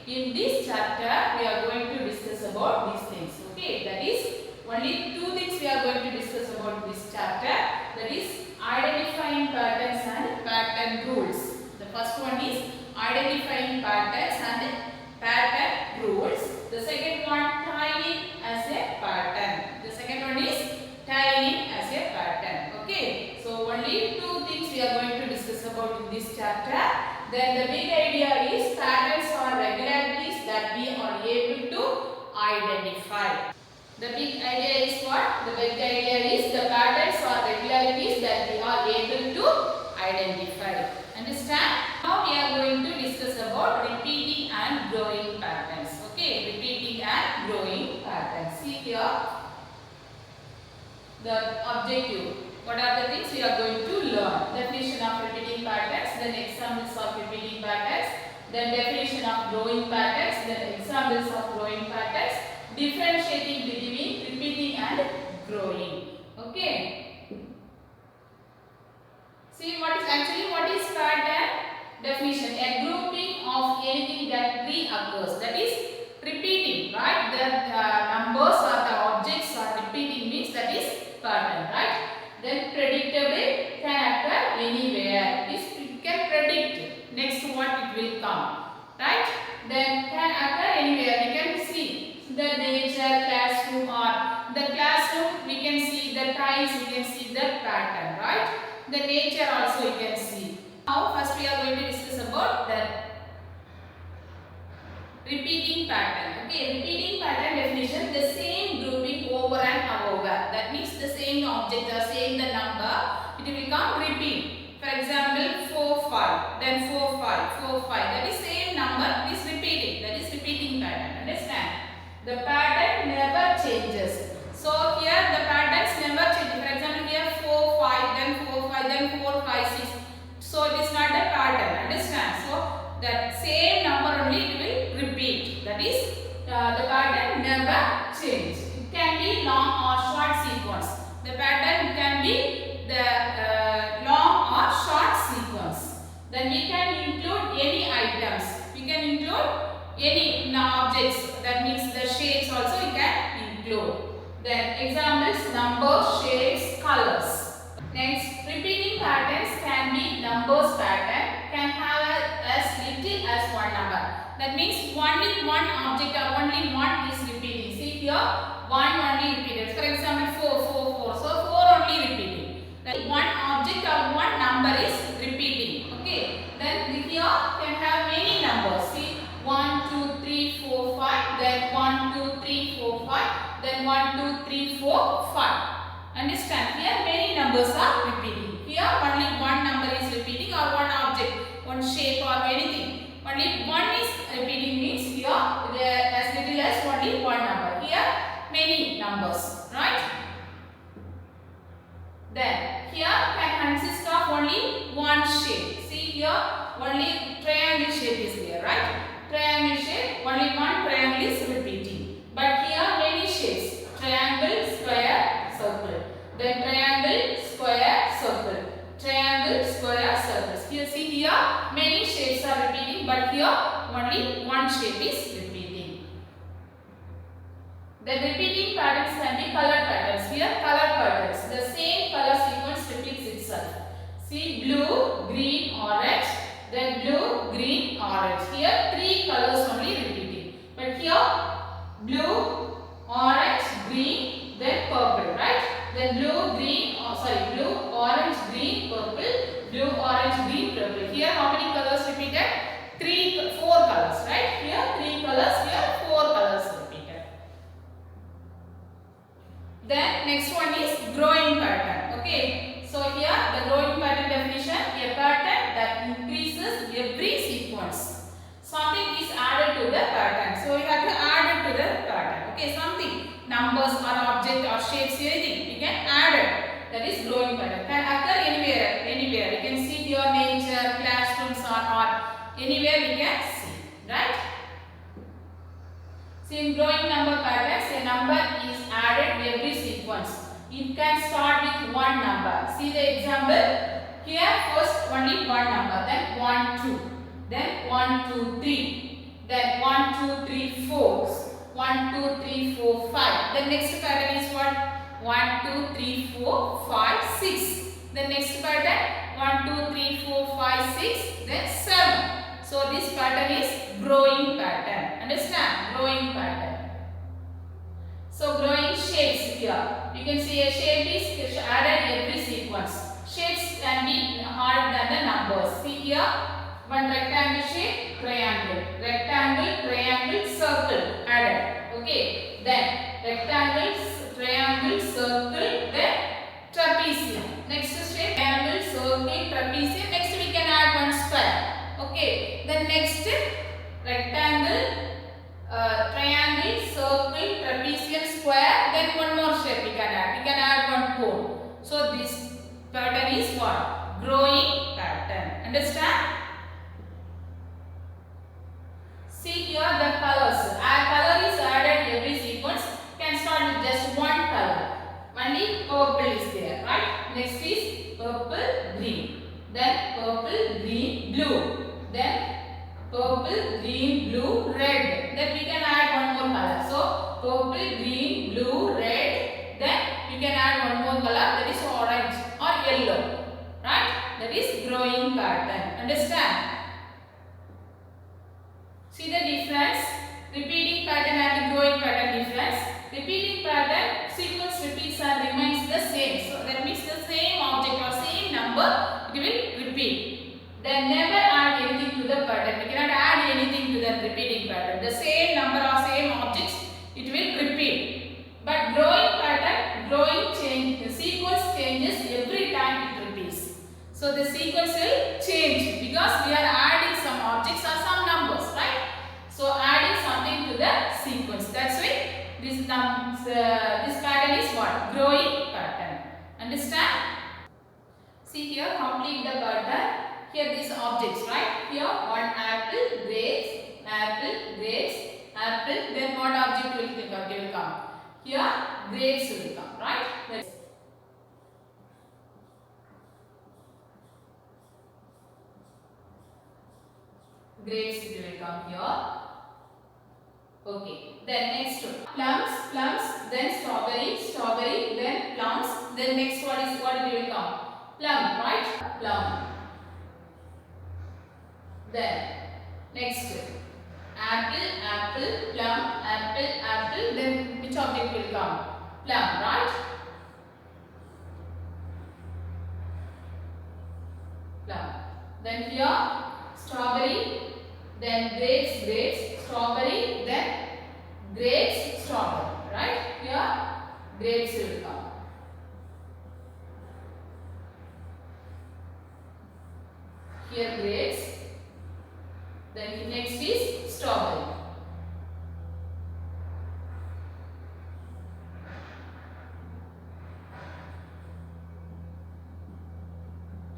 In this chapter, we are going to discuss about these things. Okay, that is only two things we are going to discuss about this chapter. That is identifying patterns and pattern rules. The first one is identifying patterns and pattern rules. The second one, tying as a pattern. The second one is tying as a pattern. Okay, so only two things we are going to discuss about in this chapter. Then the big idea is patterns or regularities that we are able to identify. The big idea is what? The big idea is the patterns or regularities that we are able to identify. Understand? Now we are going to discuss about repeating and growing patterns. Okay, repeating and growing patterns. See here the objective. What are the things we are going to learn? Definition of repeating patterns, then examples of repeating patterns, then definition of growing patterns, then examples of growing patterns, differentiating between repeating and growing. Okay. See what is pattern? Definition: a grouping of anything that reoccurs. That is repeating, right? The numbers or the objects are repeating means that is pattern, right? Then predictable, can occur anywhere. This we can predict next what it will come, right? Then can occur anywhere. We can see the nature, classroom, or the classroom. We can see the tiles. We can see the pattern, right? The nature also we can see. Now first we are going to discuss about the repeating pattern. Okay, repeating pattern definition: the same grouping over and over. That means the same object or same the number, it will become repeat. For example, 4 5, then 4 5 4 5. That is same number, it is repeating. That is repeating pattern. Understand? The pattern never changes. So here the patterns never change. For example, here 4 5, then 4 5, then 4 5 6. So it is not a pattern. Understand? So that same number only it will repeat. That is the pattern never change. It can be long or short sequence. The pattern can be the long or short sequence. Then we can include any items. We can include any objects. That means the shapes also we can include. Then examples: numbers, shapes, colors. Next, repeating patterns can be numbers pattern, can have as little as one number. That means only one object or only one is repeating. See here, one only repeated. For example, 4 4 4. So 4 only repeating. That one object or one number is repeating. Okay. Then here can have many numbers. See 1 2 3 4 5. Then 1 2 3 4 5. Then 1 2 3 4 5. Understand? Here many numbers are repeating. Here only one number is repeating or one object, one shape or anything. Only one is repeating means here as little as only one number. Here many numbers, right? Then here can consist of only one shape. See here only triangle shape is there, right? Triangle shape, only one triangle is repeating. But here many shapes: triangle, square, circle. Then triangle, square, circle. Triangle, square, circles. Here see here many shapes are repeating, but here only one shape is repeating. The repeating patterns can be color patterns. Here color patterns. The same color sequence repeats itself. See blue, green, orange. Then blue, green, orange. Here three colors only repeating. But here blue, orange, green, then purple, right? Then blue, green, blue, orange, green, purple, blue, orange, green, purple. Here how many colors repeated? 4 colors, right? Here 3 colors, here 4 colors repeated. Then next one is growing pattern. Okay. So here the growing pattern definition: a pattern that increases every sequence. Something is added to the pattern. So you have to add it to the pattern. Okay, something. Numbers or object or shapes, anything we can add it. That is growing pattern. Can occur anywhere. You can see your nature, classrooms, or anywhere we can see, right? See, in growing number patterns, a number is added every sequence. It can start with one number. See the example. Here first only one number, then 1 2, then 1 2 3. Then 1, 2, 3, 4. 1, 2, 3, 4, 5. The next pattern is what? 1, 2, 3, 4, 5, 6. The next pattern 1, 2, 3, 4, 5, 6. Then 7. So this pattern is growing pattern. Understand? Growing pattern. So growing shapes here. You can see a shape is added every sequence. Shapes can be harder than the numbers. See here, one rectangle shape, triangle, rectangle, triangle, circle added. Okay. Then rectangle, triangle, circle, then trapezium. Next shape, triangle, circle, trapezium. Next we can add one square. Okay. Then next rectangle, triangle, circle, trapezium, square. Then one more shape we can add. We can add one cone. So this pattern is what? Growing pattern. Understand? See here the colors. A color is added every sequence. Can start with just one color. Only purple is there, right? Next is purple, green. Then purple, green, blue. Then purple, green, blue, red. Then we can add one more color. So purple, green, blue, red. Then you can add one more color, that is orange or yellow. Right? That is growing pattern. Understand? See the difference? Repeating pattern and growing pattern difference. Repeating pattern, sequence repeats and remains the same. So that means the same object or same number, it will repeat. Then never add anything to the pattern. We cannot add anything to the repeating pattern. The same number or same objects, it will repeat. But growing pattern, growing change, the sequence changes every time it repeats. So the sequence will change because we are adding some objects or some numbers, right? So adding something to the sequence. That's why this pattern is what? Growing pattern. Understand? See here, complete the pattern. Here these objects, right? Here one apple, grapes, apple, grapes, apple. Then what object will come? Here grapes will come, right? Grapes will come here. Okay. Then next one. Plums, then strawberry, then plums. Then next one is what will come? Plum, right? Plum. Then next apple, plum, then which object will come? Plum, right? Plum. Then here strawberry, then grapes, strawberry, then grapes, strawberry, right? Here grapes will come. Here grapes. Then next is strawberry.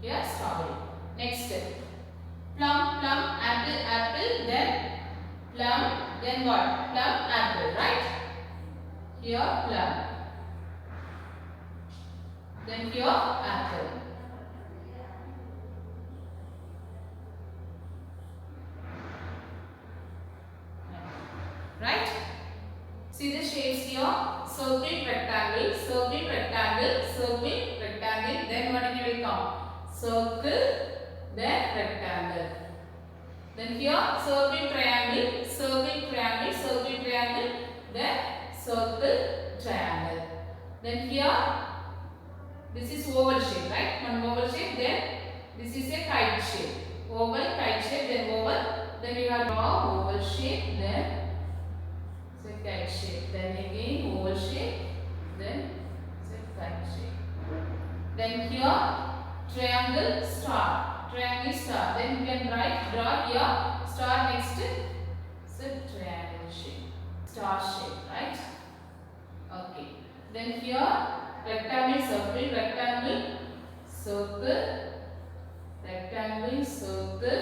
Here strawberry. Next plum, apple, then plum, then what? Plum, apple, right? Here plum. Then here apple. Right? See the shapes here. Circle, rectangle, circle, rectangle, circle, rectangle. Then what will come? Circle, then rectangle. Then here circle, triangle, circle, triangle, circle, triangle. Then circle, triangle. Then here this is oval shape, right? One oval shape. Then this is a kite shape. Oval, kite shape. Then oval. Then you have draw oval shape. Then kite shape, then again oval shape, then kite shape. Then here triangle, star, then you can draw here star next triangle shape, star shape, right? Okay. Then here rectangle, circle, rectangle, circle, rectangle, circle,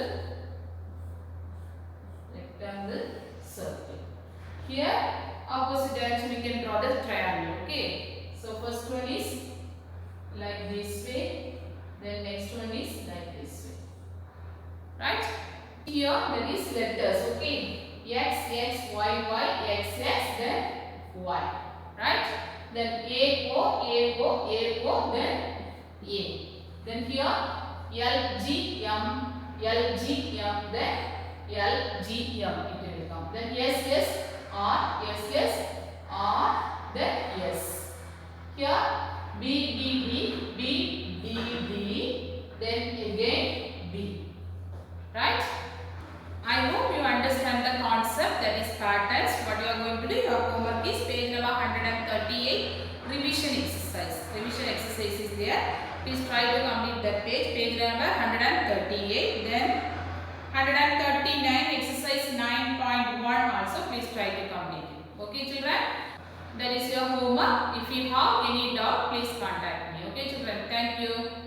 rectangle, circle. Here opposite direction we can draw the triangle. Okay. So first one is like this way. Then next one is like this way. Right? Here there is letters. Okay. X, X, Y, Y, X, X, then Y. Right? Then A, O, A, O, A, O, then A. Then here L, G, M, L, G, M, then L, G, M. It will come. Then S, S, R, S, S, R, then S. Here B, B, B, B, B, B, then again B. Right? I hope you understand the concept, that is patterns. What you are going to do, your homework is page number 138, revision exercise. Revision exercise is there. Please try to complete that page. Page number 138. Then 139, exercise 9.1 also. Please try to complete it. Okay, children? That is your homework. If you have any doubt, please contact me. Okay, children? Thank you.